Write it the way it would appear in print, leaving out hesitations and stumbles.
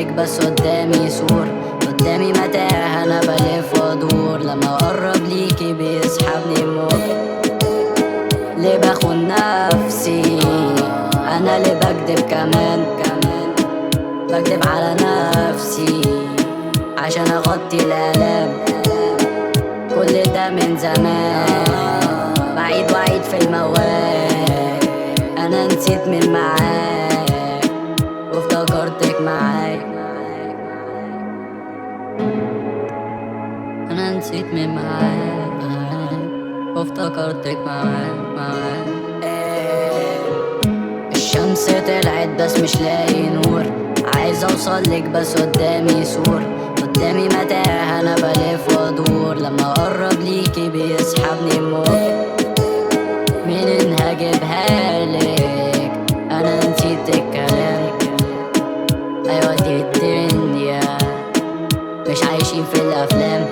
اوصلك بس قدامي سور، قدامي متاهة انا بلف وادور، لما اقرب ليكي بيسحبني الموج. ليه بخون نفسي انا، ليه بكدب كمان بكدب على نفسي عشان اغطي الالام. كل ده من زمان بعيد وعيد في الموال، انا نسيت من معاك وافتكرتك معاك، انا نسيت من معاك وافتكرتك معاك. الشمس طلعت بس مش لاقي نور، عايز اوصلك بس قدامي سور، قدامي متاهة انا بلف وادور، لما اقرب ليكي بيسحبني الموج. منين هجيبها لك انا نسيت الكلام، ايوه دي الدنيا مش عايشين في الافلام.